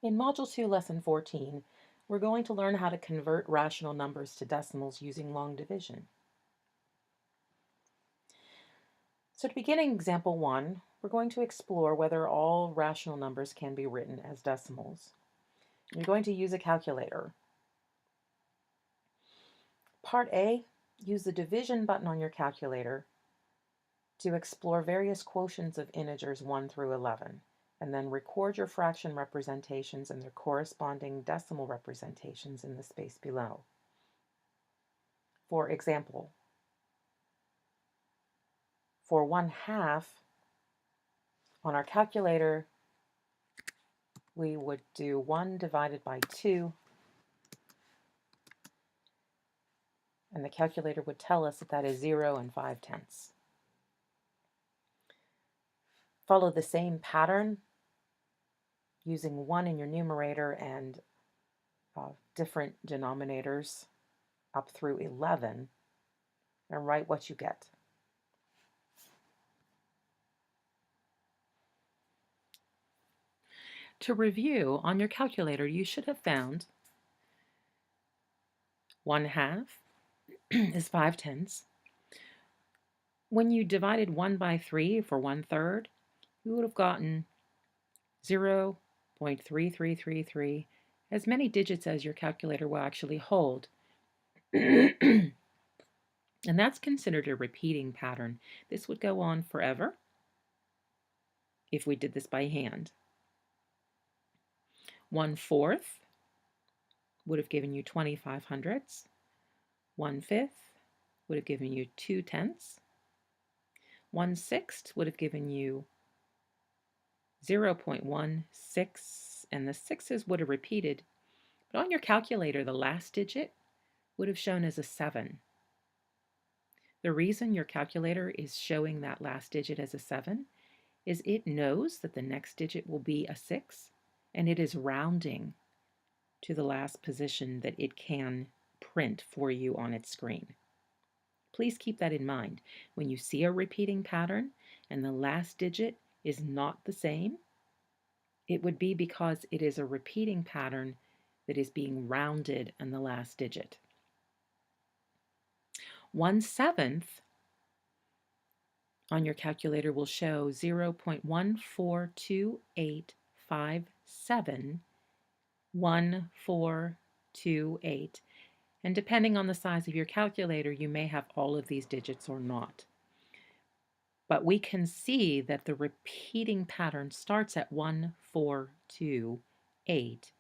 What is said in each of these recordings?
In Module 2, Lesson 14, we're going to learn how to convert rational numbers to decimals using long division. So to begin example 1, we're going to explore whether all rational numbers can be written as decimals. You're going to use a calculator. Part A, use the division button on your calculator to explore various quotients of integers 1 through 11, and then record your fraction representations and their corresponding decimal representations in the space below. For example, for 1/2, on our calculator, we would do 1 divided by 2, and the calculator would tell us that that is 0 and 5/10. Follow the same pattern using 1 in your numerator and different denominators up through 11, and write what you get. To review, on your calculator, you should have found 1/2 is 5/10. When you divided 1 by 3 for 1/3, you would have gotten 0.3333, as many digits as your calculator will actually hold. And that's considered a repeating pattern. This would go on forever if we did this by hand. 1/4 would have given you 25 hundredths. 1/5 would have given you 2/10. 1/6 would have given you 0.16, and the sixes would have repeated, but on your calculator, the last digit would have shown as a 7. The reason your calculator is showing that last digit as a 7 is it knows that the next digit will be a 6, and it is rounding to the last position that it can print for you on its screen. Please keep that in mind. When you see a repeating pattern and the last digit is not the same, it would be because it is a repeating pattern that is being rounded in the last digit. 1/7 on your calculator will show 0.1428571428, and depending on the size of your calculator, you may have all of these digits or not. But we can see that the repeating pattern starts at 1428.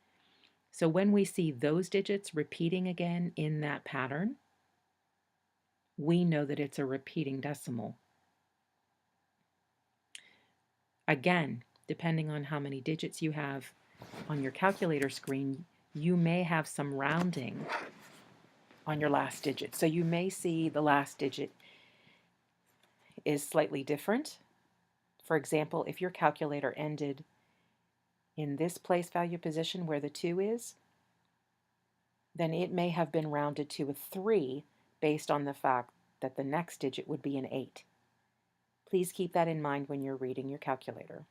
So when we see those digits repeating again in that pattern, we know that it's a repeating decimal. Again, depending on how many digits you have on your calculator screen, you may have some rounding on your last digit. So you may see the last digit is slightly different. For example, if your calculator ended in this place value position where the 2 is, then it may have been rounded to a 3 based on the fact that the next digit would be an 8. Please keep that in mind when you're reading your calculator.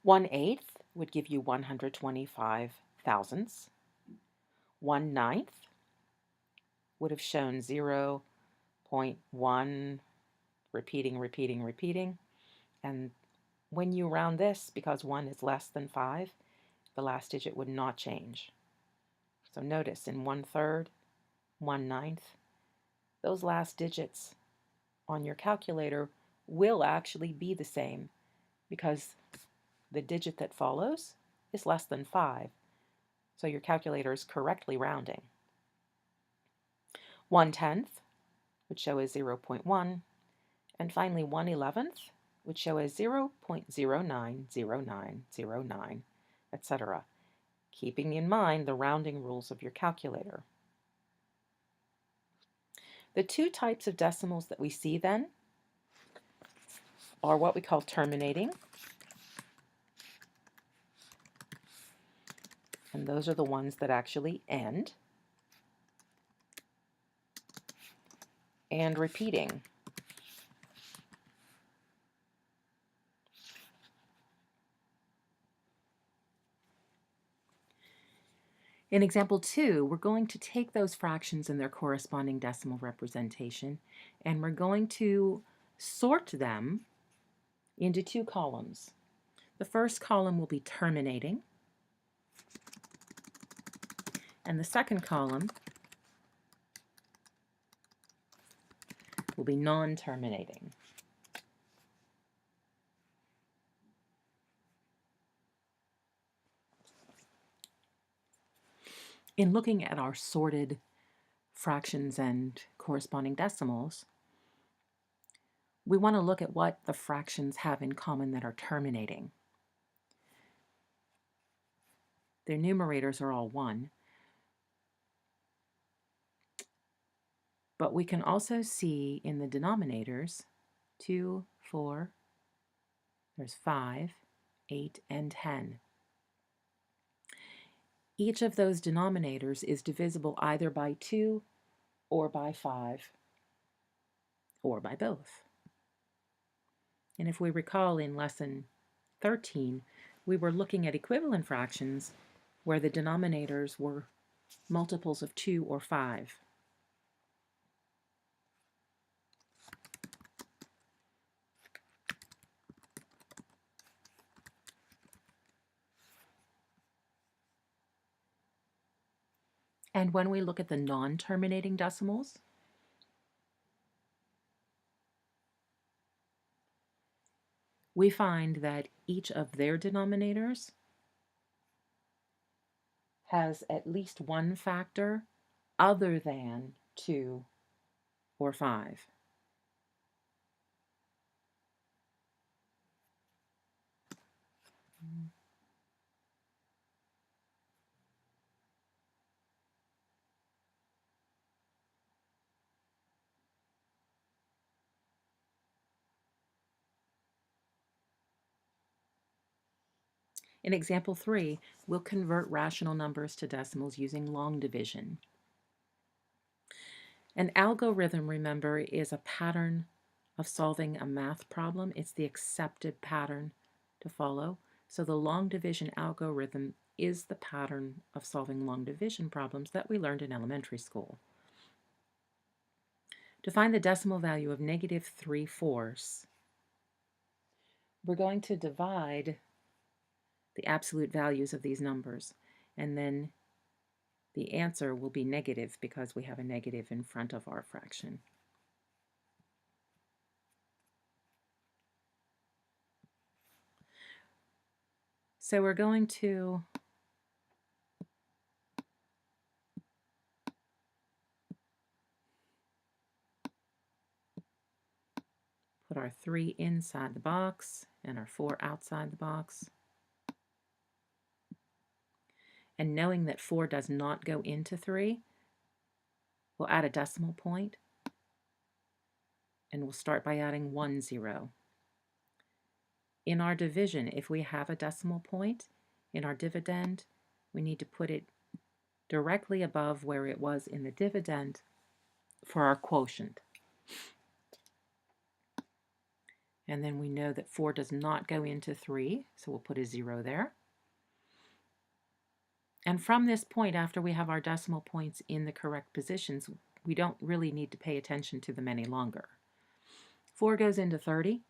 1/8 would give you 125 thousandths. 1/9 would have shown 0.1, repeating, and when you round this, because 1 is less than 5, the last digit would not change. So notice in 1/3, 1/9, those last digits on your calculator will actually be the same because the digit that follows is less than 5. So your calculator is correctly rounding. 1/10 would show as 0.1, and finally 1/11 would show as 0.090909, etc., keeping in mind the rounding rules of your calculator. The two types of decimals that we see then are what we call terminating, and those are the ones that actually end, and repeating. In example 2, we're going to take those fractions and their corresponding decimal representation, and we're going to sort them into 2 columns. The first column will be terminating, and the second column will be non-terminating. In looking at our sorted fractions and corresponding decimals, we want to look at what the fractions have in common that are terminating. Their numerators are all 1, but we can also see in the denominators 2, 4, there's 5, 8, and 10. Each of those denominators is divisible either by 2 or by 5 or by both. And if we recall in lesson 13, we were looking at equivalent fractions where the denominators were multiples of 2 or 5. And when we look at the non-terminating decimals, we find that each of their denominators has at least one factor other than 2 or 5. In example 3, we'll convert rational numbers to decimals using long division. An algorithm, remember, is a pattern of solving a math problem. It's the accepted pattern to follow. So the long division algorithm is the pattern of solving long division problems that we learned in elementary school. To find the decimal value of -3/4, we're going to divide the absolute values of these numbers, and then the answer will be negative because we have a negative in front of our fraction. So we're going to put our 3 inside the box and our 4 outside the box. And knowing that 4 does not go into 3, we'll add a decimal point, and we'll start by adding 1 0. In our division, if we have a decimal point, in our dividend, we need to put it directly above where it was in the dividend for our quotient. And then we know that 4 does not go into 3, so we'll put a 0 there. And from this point, after we have our decimal points in the correct positions, we don't really need to pay attention to them any longer. 4 goes into 30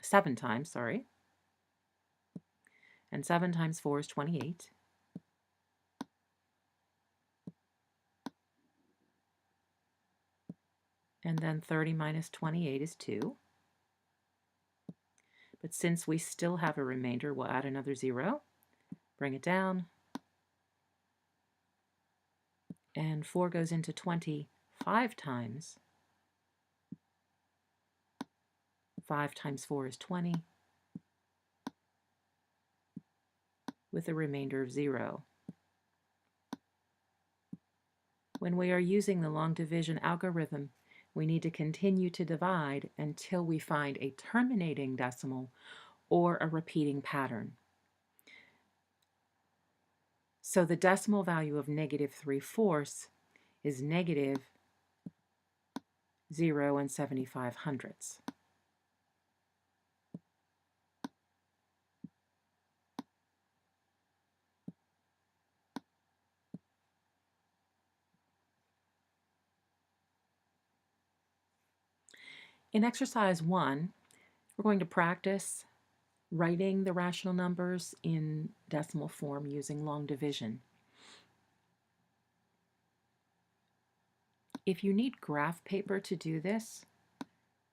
7 times, sorry. And 7 times 4 is 28. And then 30 minus 28 is 2. But since we still have a remainder, we'll add another 0, bring it down, and 4 goes into 20 5 times. 5 times 4 is 20, with a remainder of 0. When we are using the long division algorithm, we need to continue to divide until we find a terminating decimal or a repeating pattern. So the decimal value of -3/4 is -0 75/100. In exercise 1, we're going to practice writing the rational numbers in decimal form using long division. If you need graph paper to do this,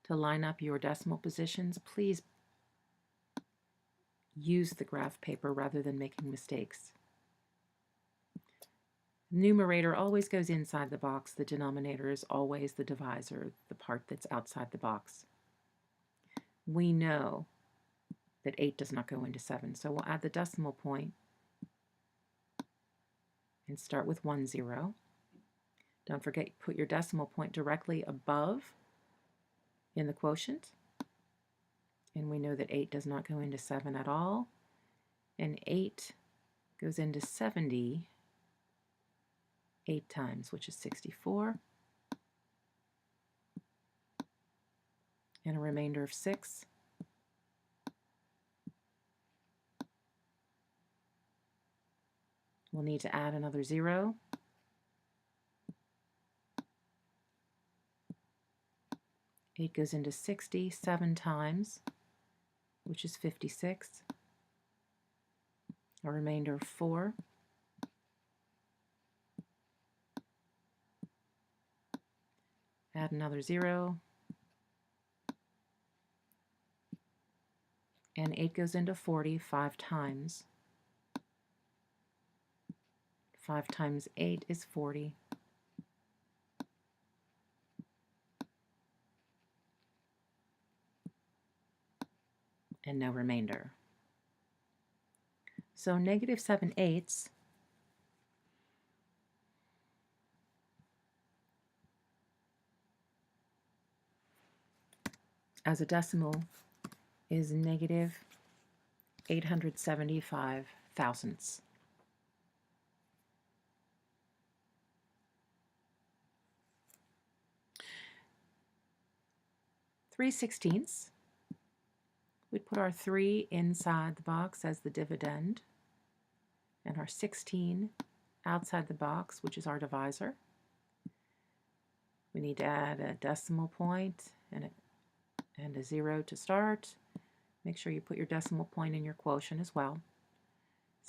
to line up your decimal positions, please use the graph paper rather than making mistakes. Numerator always goes inside the box. The denominator is always the divisor, the part that's outside the box. We know that 8 does not go into 7, so we'll add the decimal point and start with 1, 0. Don't forget, put your decimal point directly above in the quotient. And we know that 8 does not go into 7 at all. And 8 goes into 70 8 times, which is 64. And a remainder of 6. We'll need to add another 0. Eight goes into 60 7 times, which is 56. A remainder of 4. Add another 0. And 8 goes into 40 5 times. 5 times 8 is 40. And no remainder. So negative 7/8 as a decimal is negative 875 thousandths. 3/16. We'd put our 3 inside the box as the dividend, and our 16 outside the box, which is our divisor. We need to add a decimal point and a 0 to start. Make sure you put your decimal point in your quotient as well.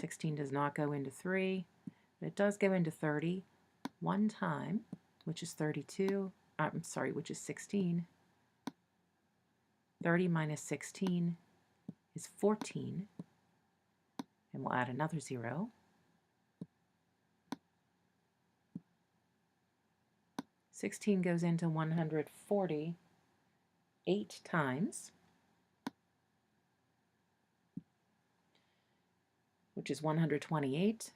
16 does not go into 3, but it does go into 30 one time, which is 32. Which is 16. 30 minus 16 is 14, and we'll add another 0. 16 goes into 140 8 times, which is 128.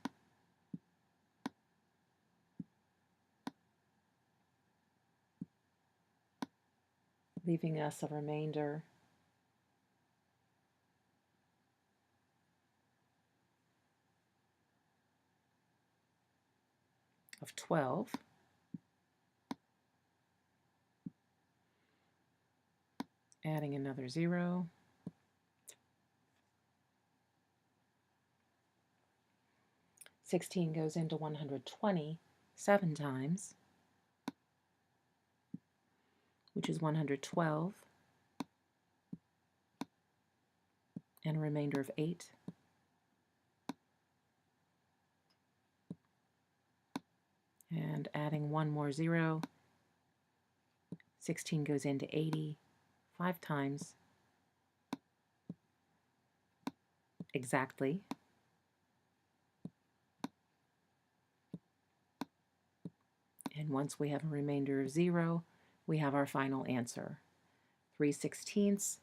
Leaving us a remainder of 12. Adding another 0. 16 goes into 120 7 times, which is 112, and a remainder of 8. And adding one more 0, 16 goes into 80 5 times, exactly. And once we have a remainder of 0, we have our final answer. 3/16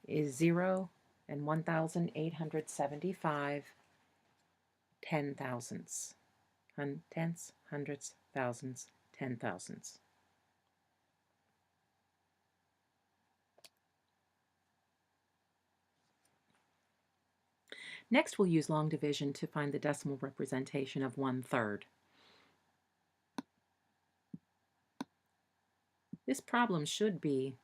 is 0 and 1,875 ten thousandths. Tenths, hundredths, thousandths, 10 thousandths. Next, we'll use long division to find the decimal representation of 1/3. This problem should be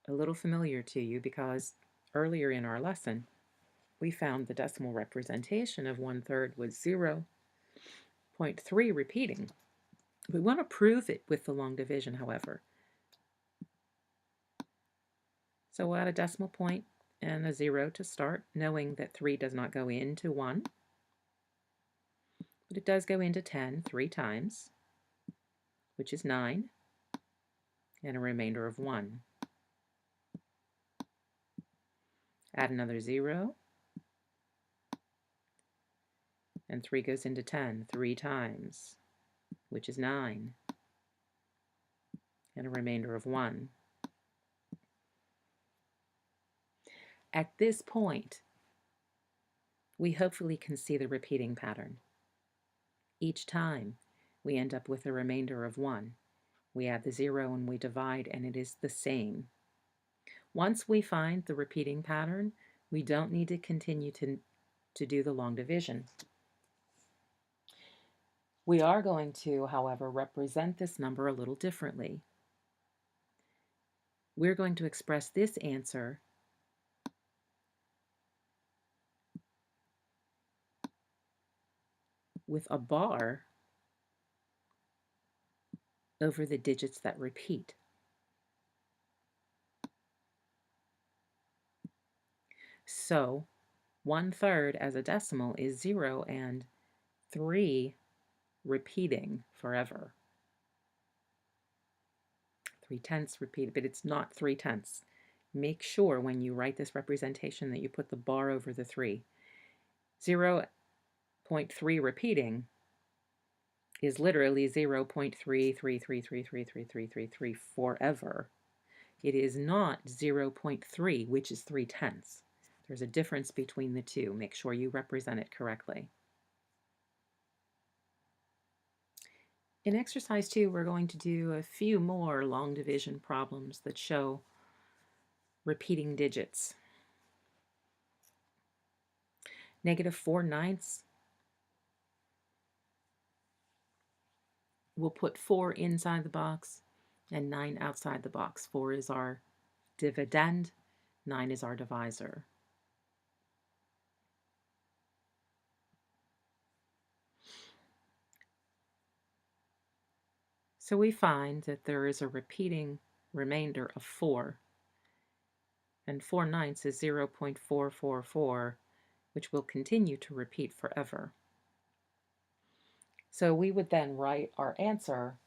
a little familiar to you because earlier in our lesson, we found the decimal representation of 1/3 was 0.3 repeating. We want to prove it with the long division, however. So we'll add a decimal point and a 0 to start, knowing that 3 does not go into 1, but it does go into 10 3 times, which is 9, and a remainder of 1. Add another 0, and 3 goes into 10 3 times, which is 9, and a remainder of 1. At this point, we hopefully can see the repeating pattern. Each time, we end up with a remainder of 1. We add the 0 and we divide, and it is the same. Once we find the repeating pattern, we don't need to continue to do the long division. We are going to, however, represent this number a little differently. We're going to express this answer with a bar over the digits that repeat. So 1/3 as a decimal is 0 and 3 repeating forever. 3/10 repeated, but it's not 3/10. Make sure when you write this representation that you put the bar over the 3. 0.3 repeating is literally 0.333333333 forever. It is not 0.3, which is 3/10. There's a difference between the two. Make sure you represent it correctly. In exercise 2, we're going to do a few more long division problems that show repeating digits. -4/9. We'll put 4 inside the box and 9 outside the box. 4 is our dividend, 9 is our divisor. So we find that there is a repeating remainder of 4, and 4/9 is 0.444, which will continue to repeat forever. So we would then write our answer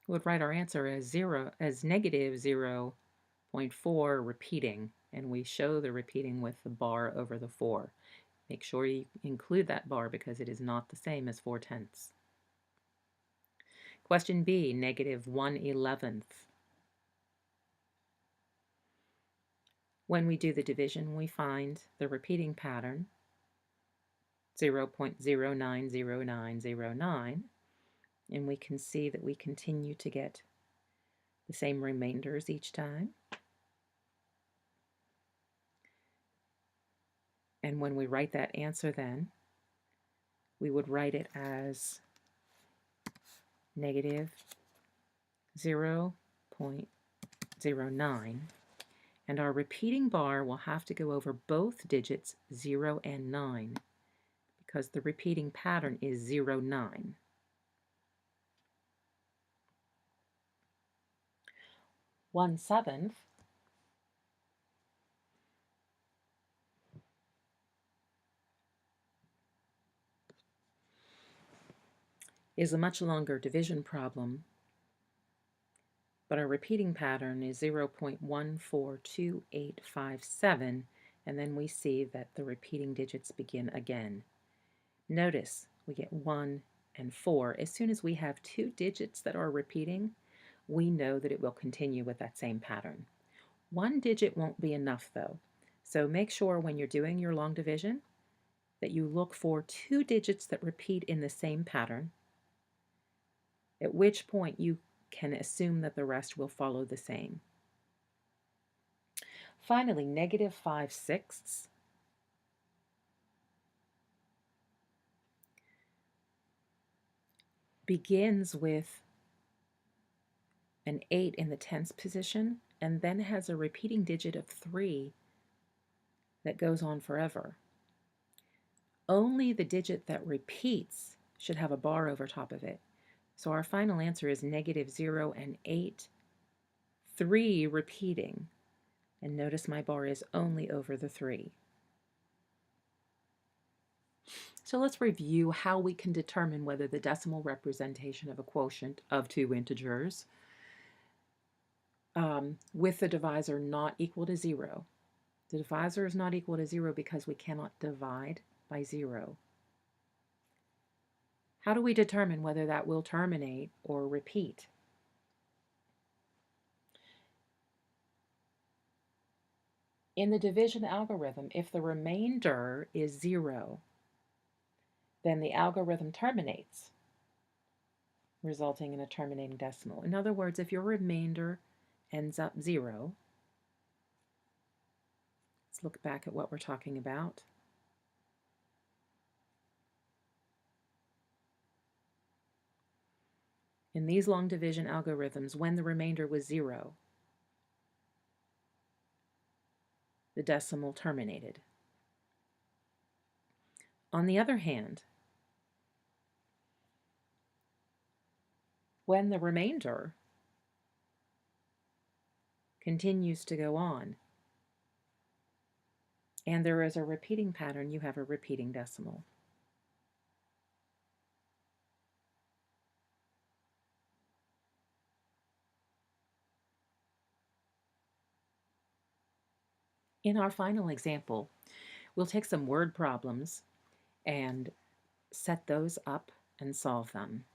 as negative 0.4 repeating, and we show the repeating with the bar over the 4. Make sure you include that bar because it is not the same as 4/10. Question B, -1/11. When we do the division, we find the repeating pattern, 0.090909, and we can see that we continue to get the same remainders each time. And when we write that answer then, we would write it as -0.09, and our repeating bar will have to go over both digits 0 and 9 because the repeating pattern is 0/9. 1/7 is a much longer division problem, but our repeating pattern is 0.142857, and then we see that the repeating digits begin again. Notice we get 1 and 4. As soon as we have 2 digits that are repeating, we know that it will continue with that same pattern. 1 digit won't be enough though, so make sure when you're doing your long division that you look for 2 digits that repeat in the same pattern, at which point you can assume that the rest will follow the same. Finally, -5/6 begins with an 8 in the tens position and then has a repeating digit of 3 that goes on forever. Only the digit that repeats should have a bar over top of it. So our final answer is -0 and 8, 3 repeating. And notice my bar is only over the 3. So let's review how we can determine whether the decimal representation of a quotient of two integers with the divisor not equal to 0. The divisor is not equal to 0 because we cannot divide by 0. How do we determine whether that will terminate or repeat? In the division algorithm, if the remainder is 0, then the algorithm terminates, resulting in a terminating decimal. In other words, if your remainder ends up 0, let's look back at what we're talking about. In these long division algorithms, when the remainder was 0, the decimal terminated. On the other hand, when the remainder continues to go on and there is a repeating pattern, you have a repeating decimal. In our final example, we'll take some word problems and set those up and solve them.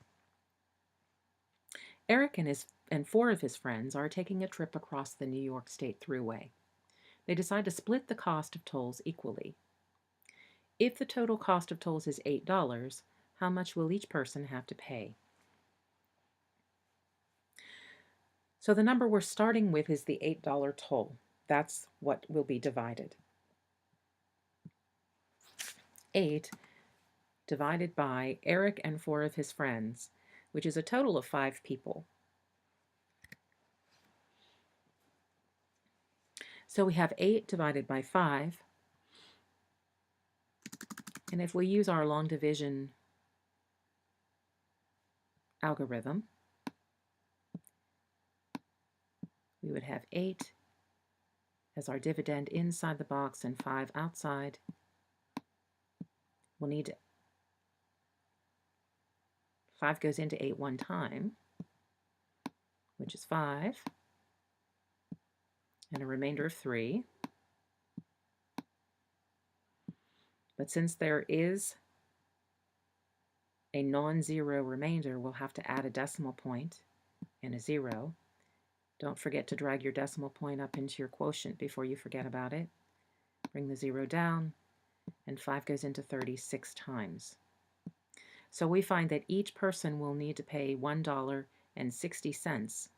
Eric and 4 of his friends are taking a trip across the New York State Thruway. They decide to split the cost of tolls equally. If the total cost of tolls is $8, how much will each person have to pay? So the number we're starting with is the $8 toll. That's what will be divided. 8 divided by Eric and 4 of his friends, which is a total of 5 people. So we have 8 divided by 5. And if we use our long division algorithm, we would have 8 as our dividend inside the box and 5 outside. We'll need 5 goes into 8 one time, which is 5, and a remainder of 3. But since there is a non-zero remainder, we'll have to add a decimal point and a 0. Don't forget to drag your decimal point up into your quotient before you forget about it. Bring the 0 down, and 5 goes into 36 times. So we find that each person will need to pay $1.60.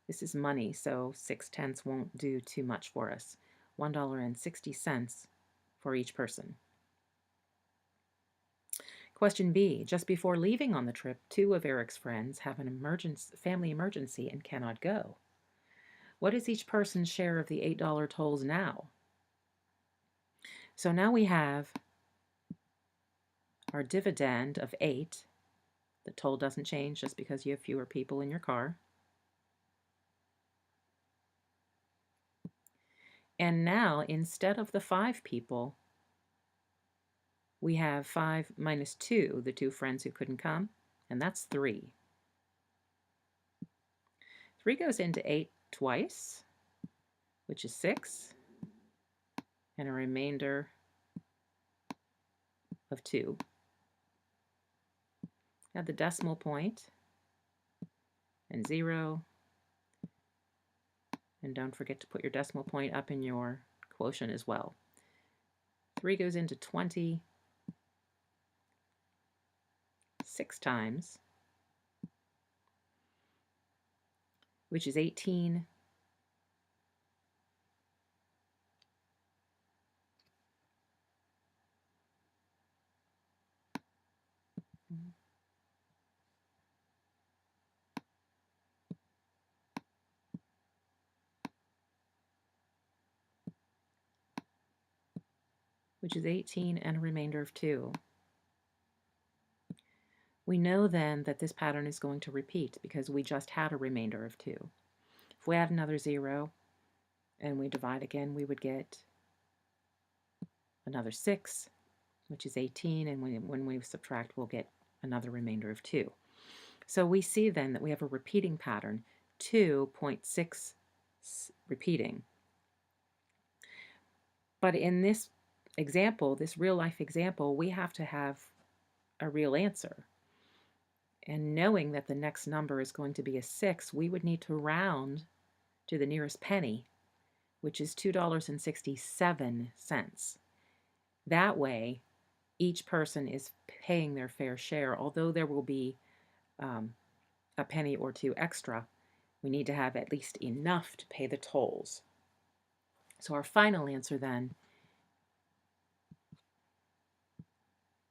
This is money, so 6/10 won't do too much for us. $1.60 for each person. Question B. Just before leaving on the trip, 2 of Eric's friends have an family emergency and cannot go. What is each person's share of the $8 tolls now? So now we have our dividend of 8. The toll doesn't change just because you have fewer people in your car. And now, instead of the 5 people, we have 5 minus 2, the 2 friends who couldn't come, and that's 3. 3 goes into 8 twice, which is 6, and a remainder of 2. Add the decimal point and 0, and don't forget to put your decimal point up in your quotient as well. 3 goes into 20 6 times, which is 18. which is 18, and a remainder of 2. We know then that this pattern is going to repeat because we just had a remainder of 2. If we add another 0 and we divide again, we would get another 6, which is 18, and when we subtract, we'll get another remainder of 2. So we see then that we have a repeating pattern, 2.6 repeating. But in this example, this real-life example, we have to have a real answer. And knowing that the next number is going to be a 6, we would need to round to the nearest penny, which is $2.67. That way, each person is paying their fair share. Although there will be a penny or 2 extra, we need to have at least enough to pay the tolls. So our final answer then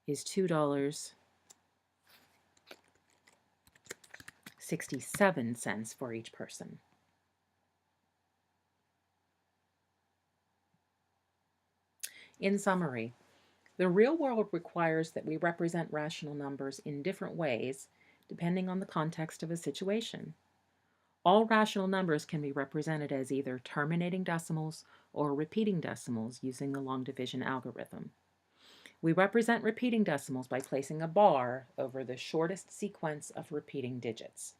is $2.67 for each person. In summary, the real world requires that we represent rational numbers in different ways depending on the context of a situation. All rational numbers can be represented as either terminating decimals or repeating decimals using the long division algorithm. We represent repeating decimals by placing a bar over the shortest sequence of repeating digits.